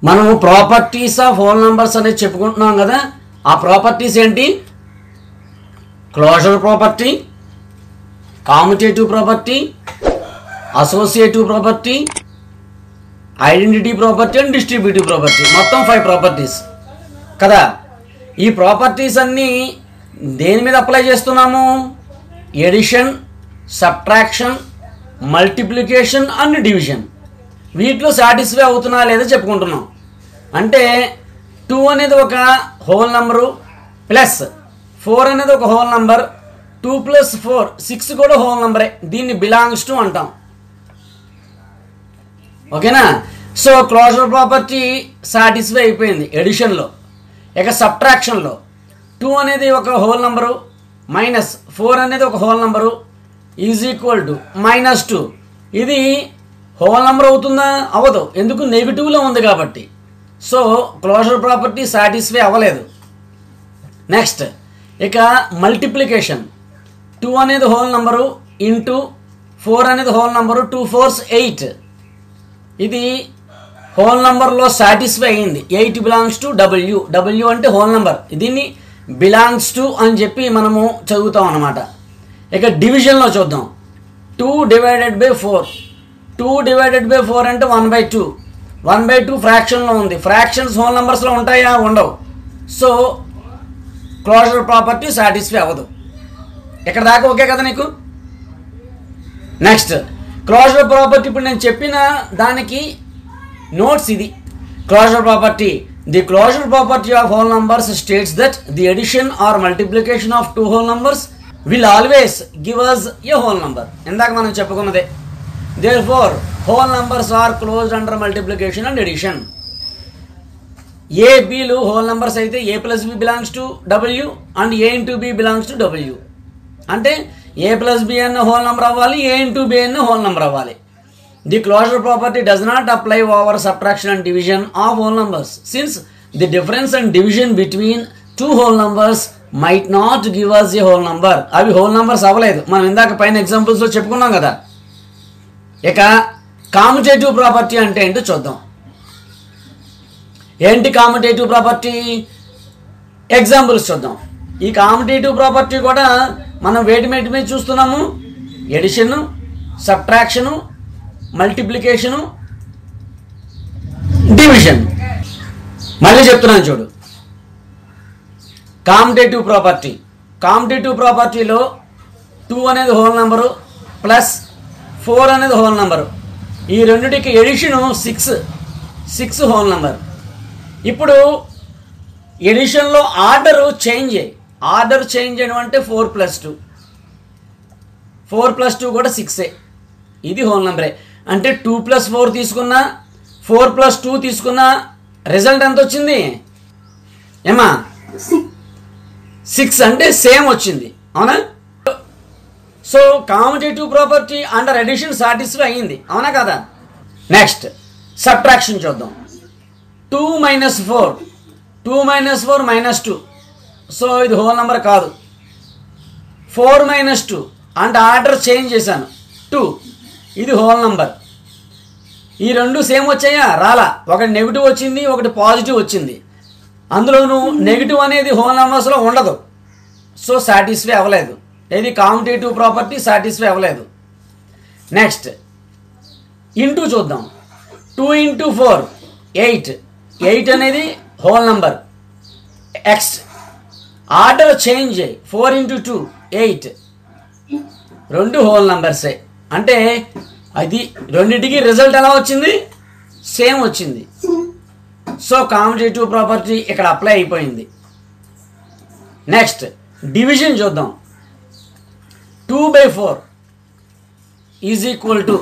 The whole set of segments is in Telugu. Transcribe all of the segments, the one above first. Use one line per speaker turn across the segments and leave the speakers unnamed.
మనము ప్రాపర్టీస్ ఆఫ్ హోల్ నంబర్స్ అనేది చెప్పుకుంటున్నాం కదా. ఆ ప్రాపర్టీస్ ఏంటి? Closure property, commutative property, associative property, identity property and distributive property. మొత్తం 5 ప్రాపర్టీస్ కదా. ఈ ప్రాపర్టీస్ అన్నీ దేని మీద అప్లై చేస్తున్నాము? Addition, subtraction, multiplication and division. వీటిలో సాటిస్ఫై అవుతున్నా లేదా చెప్పుకుంటున్నాం. అంటే 2 అనేది ఒక హోల్ నంబరు ప్లస్ 4 అనేది ఒక హోల్ నంబర్, 2 + 4 6 కూడా హోల్ నంబరే. దీన్ని బిలాంగ్స్ టు అంటాం. ఓకేనా? సో క్లోజర్ ప్రాపర్టీ సాటిస్ఫై అయిపోయింది ఎడిషన్లో. ఇక సబ్ట్రాక్షన్లో 2 అనేది ఒక హోల్ నంబరు మైనస్ 4 అనేది ఒక whole number is equal to -2. ఇది హోల్ నంబర్ అవుతుందా? అవ్వదు. ఎందుకు? నెగిటివ్లో ఉంది కాబట్టి. సో క్లోజర్ ప్రాపర్టీ సాటిస్ఫై అవ్వలేదు. నెక్స్ట్ ఇక మల్టిప్లికేషన్. 2 అనేది హోల్ నంబరు ఇంటూ 4 అనేది హోల్ నంబరు, 2 × 4 = 8. ఇది హోల్ నంబర్లో సాటిస్ఫై అయ్యింది. 8 బిలాంగ్స్ టు డబ్ల్యూ. డబ్ల్యూ అంటే హోల్ నంబర్. దీన్ని బిలాంగ్స్ టు అని చెప్పి మనము చదువుతాం అన్నమాట. ఇక డివిజన్లో చూద్దాం. 2 / 4. 2 / 4 అంటే 1/2. 1/2 ఫ్రాక్షన్లో ఉంది. ఫ్రాక్షన్స్ హోల్ నంబర్స్లో ఉంటాయా? ఉండవు. సో క్లోజర్ ప్రాపర్టీ సాటిస్ఫై అవ్వదు. ఇక్కడ దాకా ఓకే కదా నీకు? Next closure property. ఇప్పుడు నేను చెప్పిన దానికి నోట్స్ ఇది. Closure property. The closure property of whole numbers states that the addition or multiplication of 2 whole numbers will always give us a whole number. ఇందాక మనం చెప్పుకున్నదే. Therefore whole numbers are closed under multiplication and addition. A, B లు హోల్ నంబర్స్ అయితే A + B belongs to W and A × B belongs to W. అంటే A + B అన్న హోల్ నంబర్ అవ్వాలి, A × B అన్న హోల్ నంబర్ అవ్వాలి. The closure property does not apply over subtraction and division of whole numbers, since the difference and division between 2 whole numbers might not give us a whole number. అవి హోల్ నంబర్స్ అవ్వలేదు. మనం ఇందాక పైన ఎగ్జాంపుల్స్లో చెప్పుకున్నాం కదా. ఇక కామ్యుటేటివ్ ప్రాపర్టీ అంటే ఏంటో చూద్దాం. ఏంటి కామ్యుటేటివ్ ప్రాపర్టీ? ఎగ్జాంపుల్స్ చూద్దాం. ఈ కామ్యుటేటివ్ ప్రాపర్టీ కూడా మనం వేటి మీద చూస్తున్నాము? Addition, subtraction, multiplication, division. మళ్ళీ చెప్తున్నాను చూడు. కామ్యుటేటివ్ ప్రాపర్టీ. కామ్యుటేటివ్ ప్రాపర్టీలో 2 అనేది హోల్ నంబరు ప్లస్ 4 అనేది హోల్ నంబరు. ఈ రెండిటికి ఎడిషను 6 హోల్ నంబర్. ఇప్పుడు ఎడిషన్లో ఆర్డర్ చేంజ్ అయ్యి, ఆర్డర్ చేంజ్ చేయడం అంటే 4 + 2. 4 + 2 కూడా 6. ఇది హోల్ నెంబరే. అంటే 2 + 4 తీసుకున్నా, 4 + 2 తీసుకున్నా రిజల్ట్ ఎంత వచ్చింది? ఏమా 6 అంటే సేమ్ వచ్చింది. అవునా? So commutative property under addition satisfy అయ్యింది. అవునా కదా? నెక్స్ట్ సబ్ట్రాక్షన్ చూద్దాం. 2 - 4. 2 - 4 -2. సో ఇది హోల్ నెంబర్ కాదు. 4 - 2 అంటే ఆర్డర్ చేంజ్ చేశాను 2. ఇది హోల్ నంబర్. ఈ రెండు సేమ్ వచ్చాయా? రాలా. ఒకటి నెగిటివ్ వచ్చింది, ఒకటి పాజిటివ్ వచ్చింది. అందులోనూ నెగిటివ్ అనేది హోల్ నంబర్స్లో ఉండదు. సో సాటిస్ఫై అవ్వలేదు. ఇది కామ్యుటేటివ్ ప్రాపర్టీ సాటిస్ఫై అవ్వలేదు. నెక్స్ట్ ఇంటూ చూద్దాం. 2 × 4 8. 8 అనేది whole number. X order change అయ్యి 4 × 2 8. రెండు హోల్ నంబర్సే. అంటే అది రెండింటికి రిజల్ట్ ఎలా వచ్చింది? సేమ్ వచ్చింది. సో కామ్యుటేటివ్ ప్రాపర్టీ ఇక్కడ అప్లై అయిపోయింది. నెక్స్ట్ డివిజన్ చూద్దాం. 2/4 ఈజ్ ఈక్వల్ టు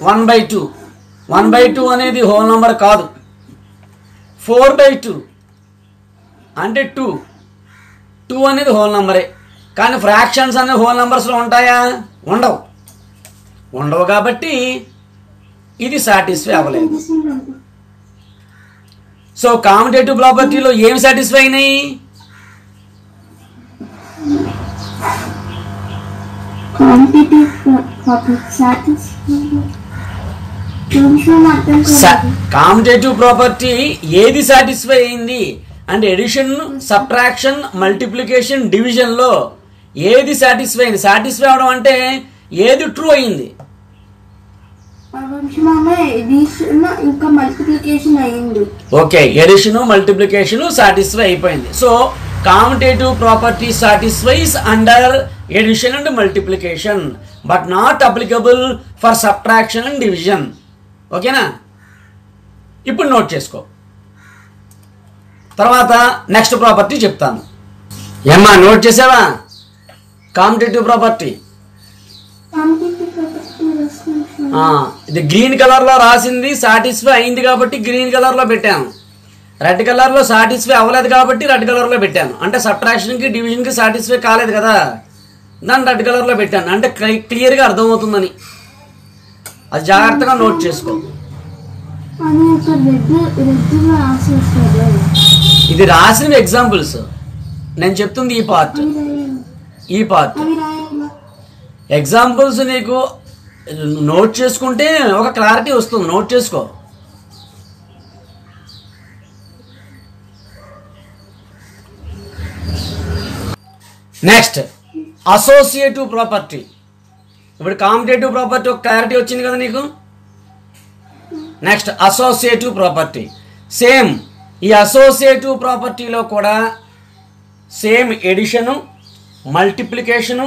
1/2. 1/2 అనేది హోల్ నంబర్ కాదు. 4/2 అంటే 2. 2 అనేది హోల్ నంబరే. కానీ ఫ్రాక్షన్స్ అనేది హోల్ నంబర్స్లో ఉంటాయా? ఉండవు. ఉండవు కాబట్టి ఇది సాటిస్ఫై అవ్వలేదు. సో కామ్యుటేటివ్ ప్రాపర్టీలో ఏమి సాటిస్ఫై అయినాయి? కామ్యుటేటివ్ ప్రాపర్టీ ఏది సాటిస్ఫై అయింది అంటే ఎడిషన్, సబ్ట్రాక్షన్, మల్టిప్లికేషన్, డివిజన్ లో ఏది సాటిస్ఫై అయింది? సాటిస్ఫై అవడం అంటే ఏది ట్రూ అయింది? ఓకే, ఎడిషన్, మల్టిప్లికేషన్ సాటిస్ఫై అయిపోయింది. So commutative property satisfies under addition and multiplication but not applicable for subtraction and division. ఓకేనా? ఇప్పుడు నోట్ చేసుకో. తర్వాత నెక్స్ట్ ప్రాపర్టీ చెప్తాను. ఏమ్మా నోట్ చేసావా? కామ్యుటేటివ్ ప్రాపర్టీ ఇది గ్రీన్ కలర్ లో రాసింది సాటిస్ఫై అయింది కాబట్టి గ్రీన్ కలర్ లో పెట్టాను. రెడ్ కలర్ లో సాటిస్ఫై అవ్వలేదు కాబట్టి రెడ్ కలర్ లో పెట్టాను. అంటే సబ్ట్రాక్షన్ కి డివిజన్ కి సాటిస్ఫై కాలేదు కదా, దాన్ని రెడ్ కలర్ లో పెట్టాను. అంటే క్లియర్ గా అర్థమవుతుందని. అది జాగ్రత్తగా నోట్ చేసుకో. ఇది రాసిన ఎగ్జాంపుల్స్, నేను చెప్తుంది ఈ పార్ట్ ఎగ్జాంపుల్స్ నీకు నోట్ చేసుకుంటే ఒక క్లారిటీ వస్తుంది. నోట్ చేసుకో. Next associative property. ఇప్పుడు కామ్యుటేటివ్ ప్రాపర్టీ ఒక క్లారిటీ వచ్చింది కదా నీకు. Next associative property. సేమ్ ఈ అసోసియేటివ్ ప్రాపర్టీలో కూడా same addition, multiplication,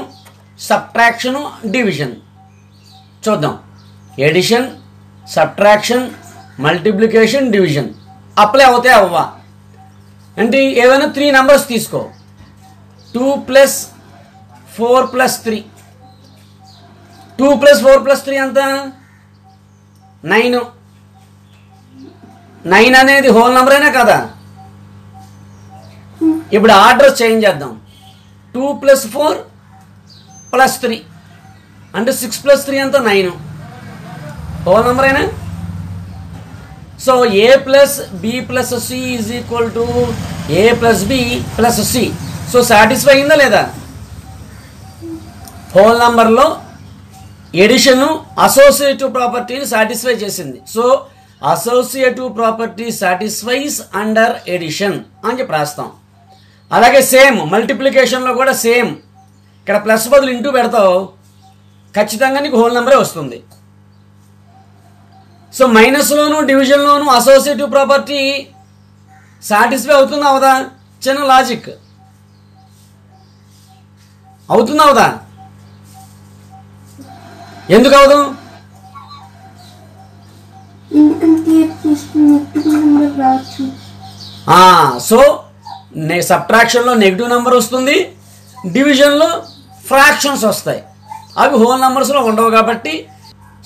subtraction, division చూద్దాం. Addition, subtraction, multiplication, division apply అవుతాయి అవ్వా అంటే ఏదైనా 3 నెంబర్స్ తీసుకో. 2 + 4 + 3. 2 + 4 + 3 ఎంత? 9. 9 అనేది హోల్ నెంబర్ అయినా కదా. ఇప్పుడు ఆర్డర్ చేంజ్ చేద్దాం. 2 + 4 + 3 అంటే 6 + 3 ఎంత? 9. హోల్ నెంబర్ అయినా. So A + B + C = A + B + C. So satisfy అయిందా లేదా? హోల్ నంబర్లో ఎడిషన్ అసోసియేటివ్ ప్రాపర్టీని సాటిస్ఫై చేసింది. So associative property satisfies under addition అని చెప్పి రాస్తాం. అలాగే సేమ్ మల్టిప్లికేషన్లో కూడా సేమ్. ఇక్కడ ప్లస్ బదులు ఇంటూ పెడతావు, ఖచ్చితంగా నీకు హోల్ నెంబరే వస్తుంది. సో మైనస్లోను డివిజన్లోను అసోసియేటివ్ ప్రాపర్టీ సాటిస్ఫై అవుతుందా అవదా? చిన్న లాజిక్. అవుతుందా అవదా? ఎందుకు అవదు? సో సబ్ట్రాక్షన్లో నెగిటివ్ నెంబర్ వస్తుంది, డివిజన్లో ఫ్రాక్షన్స్ వస్తాయి. అవి హోల్ నెంబర్స్లో ఉండవు కాబట్టి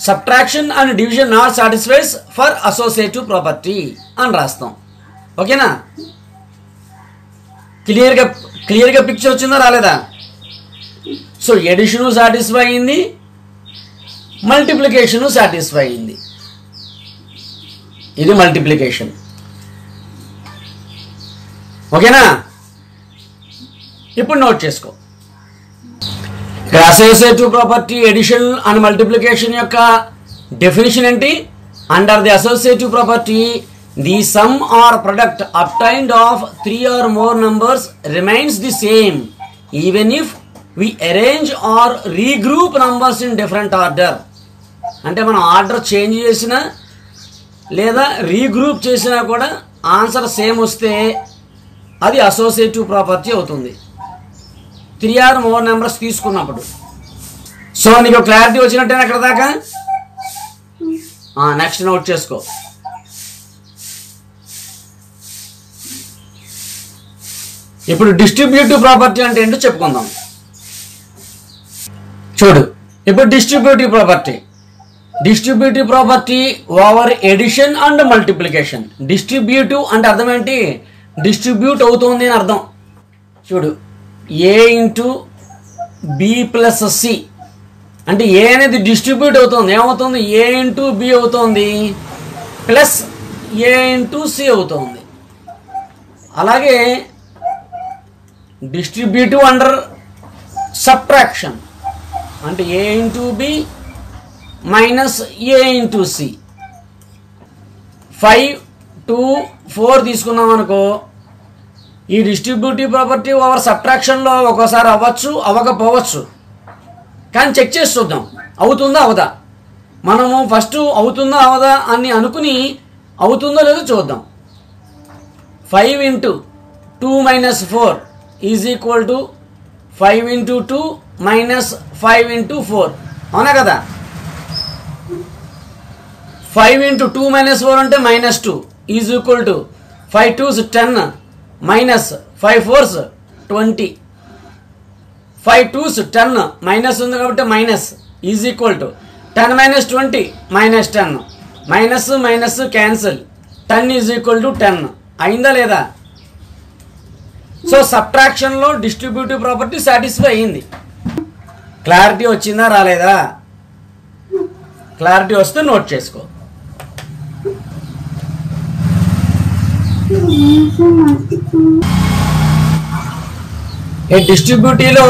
subtraction and division not satisfies for associative property అని రాస్తాం. ఓకేనా? క్లియర్గా పిక్చర్ వచ్చిందా రాలేదా? సో ఎడిషను సాటిస్ఫై అయింది, మల్టిప్లికేషను సాటిస్ఫై అయింది. ఇది మల్టిప్లికేషన్. ఓకేనా? ఇప్పుడు నోట్ చేసుకో. Associative property addition and multiplication యొక్క డెఫినిషన్ ఏంటి? Under the associative property the sum or product obtained of 3 or more numbers remains the same even if we arrange or regroup numbers in different order. అంటే మనం ఆర్డర్ చేంజ్ చేసినా లేదా రీగ్రూప్ చేసినా కూడా ఆన్సర్ సేమ్ వస్తే అది అసోసియేటివ్ ప్రాపర్టీ అవుతుంది. 3 or more నెంబర్స్ తీసుకున్నప్పుడు. సో నీకు క్లారిటీ వచ్చినట్టే అక్కడ దాకా. నెక్స్ట్ నోట్ చేసుకో. ఇప్పుడు డిస్ట్రిబ్యూటివ్ ప్రాపర్టీ అంటే ఏంటో చెప్పుకుందాం. చూడు, ఇప్పుడు distributive property over addition and multiplication. Distributive అంటే అర్థం ఏంటి? డిస్ట్రిబ్యూట్ అవుతుంది అని అర్థం. చూడు, A × B + C అంటే A అనేది డిస్ట్రిబ్యూట్ అవుతుంది. ఏమవుతుంది? A × B అవుతుంది ప్లస్ A × C అవుతుంది. అలాగే డిస్ట్రిబ్యూటివ్ అండర్ సబ్ట్రాక్షన్ అంటే A × B - A × C 5 2 4 తీసుకున్నాం అనుకో, ఈ డిస్ట్రిబ్యూటివ్ ప్రాపర్టీ ఓవర్ సబ్ట్రాక్షన్లో ఒక్కోసారి అవ్వచ్చు, అవ్వకపోవచ్చు. కానీ చెక్ చేసి చూద్దాం, అవుతుందా అవదా. మనము ఫస్ట్ అవుతుందా అవదా అని అనుకుని అవుతుందో లేదో చూద్దాం. 5 into 2 minus 4 is equal to 5 into 2 minus 5 into 4. అవునా కదా? 5 into 2 minus 4 అంటే -2 is equal to 5 2s 10 minus 5 4s 20. 5 2s 10 minus ఉంది కాబట్టి minus is equal to 10 minus 20 minus 10. Minus minus cancel, 10 is equal to 10. అయిందా లేదా? సో సబ్ట్రాక్షన్లో డిస్ట్రిబ్యూటివ్ ప్రాపర్టీ సాటిస్ఫై అయింది. క్లారిటీ వచ్చిందా రాలేదా? క్లారిటీ వస్తే నోట్ చేసుకో. ఈ డిస్ట్రిబ్యూటివ్లో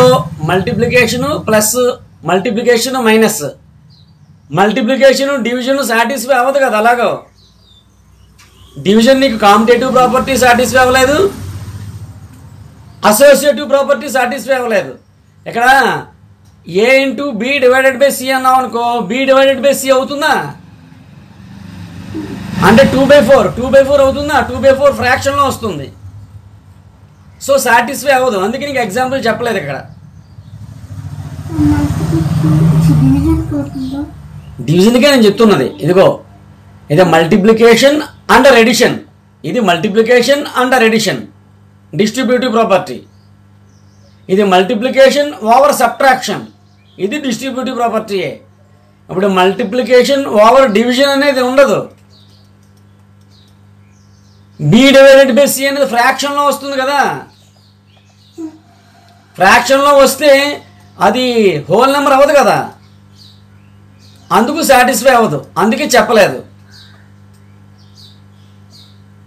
multiplication plus multiplication minus multiplication division satisfy అవ్వదు కదా. అలాగో డివిజన్ నీకు కాంపిటేటివ్ ప్రాపర్టీ సాటిస్ఫై అవ్వలేదు, అసోసియేటివ్ ప్రాపర్టీ సాటిస్ఫై అవ్వలేదు. ఇక్కడ A into B divided by C అన్నావు అనుకో, బి డివైడెడ్ బై సి అవుతుందా? అంటే 2/4 అవుతుందా? 2/4 ఫ్రాక్షన్లో వస్తుంది. సో సాటిస్ఫై అవ్వదు, అందుకే నీకు ఎగ్జాంపుల్ చెప్పలేదు ఇక్కడ. డివిజన్కే నేను చెప్తున్నది. ఇదిగో ఇది మల్టిప్లికేషన్ అండర్ ఎడిషన్, ఇది multiplication under addition distributive property. ఇది మల్టిప్లికేషన్ ఓవర్ సబ్ట్రాక్షన్, ఇది డిస్ట్రిబ్యూటివ్ ప్రాపర్టీయే. ఇప్పుడు మల్టిప్లికేషన్ ఓవర్ డివిజన్ అనేది ఉండదు. బి డివైడెడ్ బై సి అనేది ఫ్రాక్షన్లో వస్తుంది కదా. ఫ్రాక్షన్లో వస్తే అది హోల్ నెంబర్ అవ్వదు కదా, అందుకు సాటిస్ఫై అవ్వదు, అందుకే చెప్పలేదు.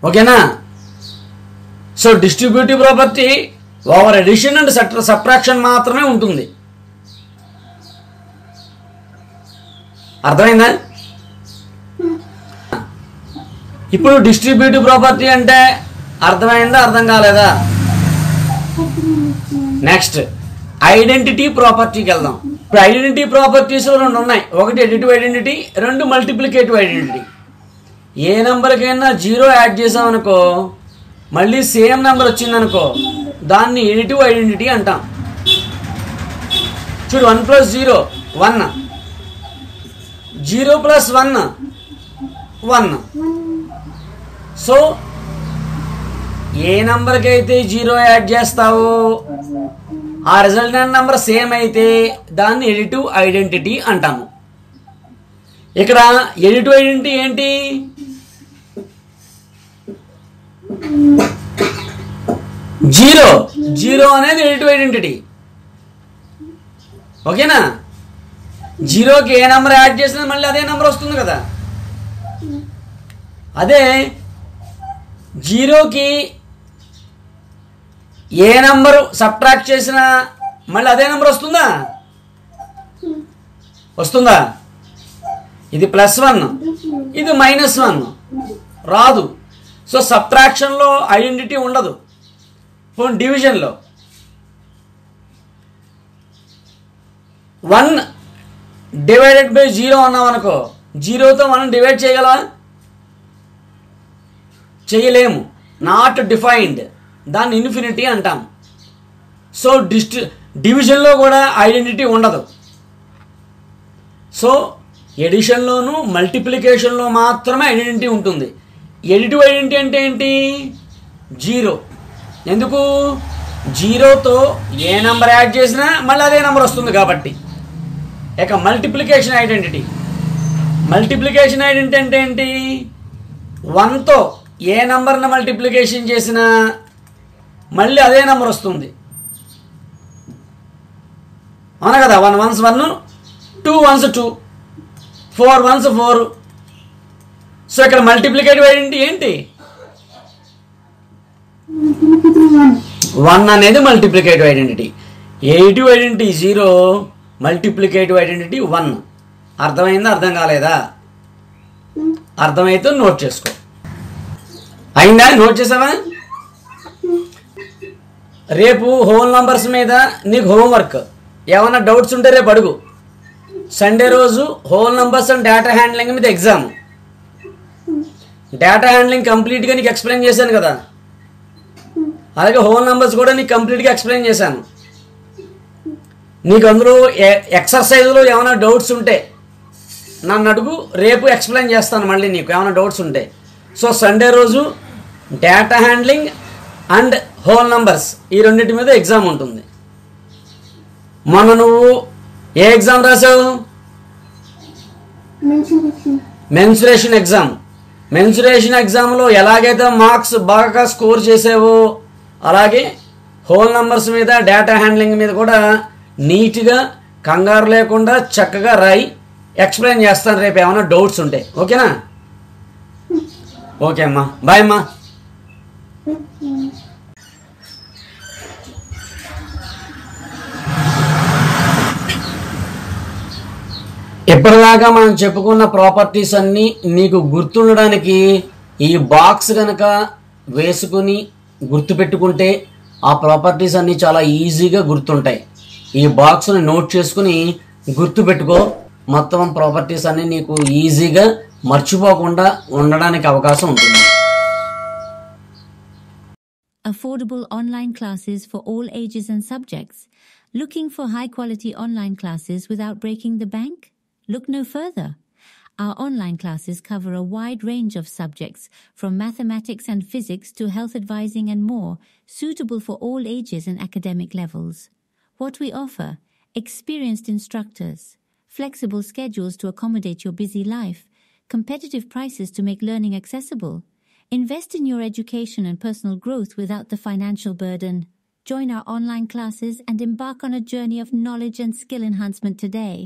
ఓకేనా? So distributive property over addition and subtraction మాత్రమే ఉంటుంది. అర్థమైందా? ఇప్పుడు డిస్ట్రిబ్యూటివ్ ప్రాపర్టీ అంటే అర్థమైందా, అర్థం కాలేదా? నెక్స్ట్ ఐడెంటిటీ ప్రాపర్టీకి వెళ్దాం. ఇప్పుడు ఐడెంటిటీ ప్రాపర్టీస్ 2 ఉన్నాయి. ఒకటి ఎడిటివ్ ఐడెంటిటీ, 2 మల్టిప్లికేటివ్ ఐడెంటిటీ. ఏ నెంబర్కైనా 0 యాడ్ చేసామనుకో, మళ్ళీ సేమ్ నెంబర్ వచ్చిందనుకో, దాన్ని ఎడిటివ్ ఐడెంటిటీ అంటాం. చూడు, 1 + 0 1, 0 + 1 1. సో ఏ నెంబర్కి అయితే 0 యాడ్ చేస్తావో ఆ రిజల్టెంట్ నెంబర్ సేమ్ అయితే దాన్ని ఎడిటివ్ ఐడెంటిటీ అంటాము. ఇక్కడ ఎడిటివ్ ఐడెంటిటీ ఏంటి? జీరో అనేది ఎడిటివ్ ఐడెంటిటీ. ఓకేనా? 0కి ఏ నెంబర్ యాడ్ చేసినా మళ్ళీ అదే నెంబర్ వస్తుంది కదా. అదే 0కి ఏ నెంబరు సబ్ట్రాక్ట్ చేసినా మళ్ళీ అదే నెంబర్ వస్తుందా? ఇది +1, ఇది -1 రాదు. సో సబ్ట్రాక్షన్లో ఐడెంటిటీ ఉండదు. డివిజన్లో 1 డివైడెడ్ బై 0 అన్నాం అనుకో, 0తో మనం డివైడ్ చేయగలమా? చేయలేము. నాట్ డిఫైన్డ్, దాన్ని ఇన్ఫినిటీ అంటాం. సో డివిజన్లో కూడా ఐడెంటిటీ ఉండదు. సో ఎడిషన్లోను మల్టిప్లికేషన్లో మాత్రమే ఐడెంటిటీ ఉంటుంది. ఎడిటివ్ ఐడెంటిటీ అంటే ఏంటి? 0. ఎందుకు? 0తో ఏ నెంబర్ యాడ్ చేసినా మళ్ళీ అదే నెంబర్ వస్తుంది కాబట్టి. ఇక మల్టిప్లికేషన్ ఐడెంటిటీ అంటే ఏంటి? 1తో ఏ నెంబర్ని మల్టిప్లికేషన్ చేసినా మళ్ళీ అదే నెంబర్ వస్తుంది. అవునా కదా? 1 1s 1, 2 1s 2, 4 1s 4. సో ఇక్కడ మల్టిప్లికేటివ్ ఐడెంటిటీ ఏంటి? 1 అనేది multiplicative identity. Additive identity 0, multiplicative identity 1. అర్థమైందా, అర్థం కాలేదా? అర్థమైతే నోట్ చేసుకో. అయిందా? నోట్ చేసావా? రేపు హోల్ నంబర్స్ మీద నీకు హోంవర్క్. ఏమైనా డౌట్స్ ఉంటే రేపు అడుగు. సండే రోజు whole numbers and data handling మీద ఎగ్జామ్. డేటా హ్యాండ్లింగ్ కంప్లీట్గా నీకు ఎక్స్ప్లెయిన్ చేశాను కదా, అలాగే హోల్ నంబర్స్ కూడా నీకు కంప్లీట్గా ఎక్స్ప్లెయిన్ చేశాను. నీకు అందులో ఎక్సర్సైజ్లో ఏమైనా డౌట్స్ ఉంటే నన్ను అడుగు, రేపు ఎక్స్ప్లెయిన్ చేస్తాను మళ్ళీ నీకు ఏమైనా డౌట్స్ ఉంటే. సో సండే రోజు data handling and whole numbers ఈ రెండింటి మీద ఎగ్జామ్ ఉంటుంది. మొన్న నువ్వు ఏ ఎగ్జామ్ రాసావు? Mensuration exam. మెన్సురేషన్ ఎగ్జామ్లో ఎలాగైతే మార్క్స్ బాగా స్కోర్ చేసావో అలాగే హోల్ నంబర్స్ మీద డేటా హ్యాండ్లింగ్ మీద కూడా నీట్గా కంగారు లేకుండా చక్కగా రాయి. ఎక్స్ప్లెయిన్ చేస్తాను రేపు ఏమైనా డౌట్స్ ఉంటే. ఓకేనా? ఓకే అమ్మా, బాయ్ అమ్మా. ఇప్పటిదాకా మనం చెప్పుకున్న ప్రాపర్టీస్ అన్నీ నీకు గుర్తుండడానికి ఈ బాక్స్ కనుక వేసుకుని గుర్తుపెట్టుకుంటే ఆ ప్రాపర్టీస్ అన్నీ చాలా ఈజీగా గుర్తుంటాయి. ఈ బాక్స్ని నోట్ చేసుకుని గుర్తుపెట్టుకో. మొత్తం ప్రాపర్టీస్ అన్నీ నీకు ఈజీగా మర్చిపోకుండా ఉండడానికి అవకాశం ఉంటుంది.
Affordable online classes for all ages and subjects. Looking for high-quality online classes without breaking the bank? Look no further. Our online classes cover a wide range of subjects, from mathematics and physics to health advising and more, suitable for all ages and academic levels. What we offer: experienced instructors, flexible schedules to accommodate your busy life, competitive prices to make learning accessible. Invest in your education and personal growth without the financial burden. Join our online classes and embark on a journey of knowledge and skill enhancement today.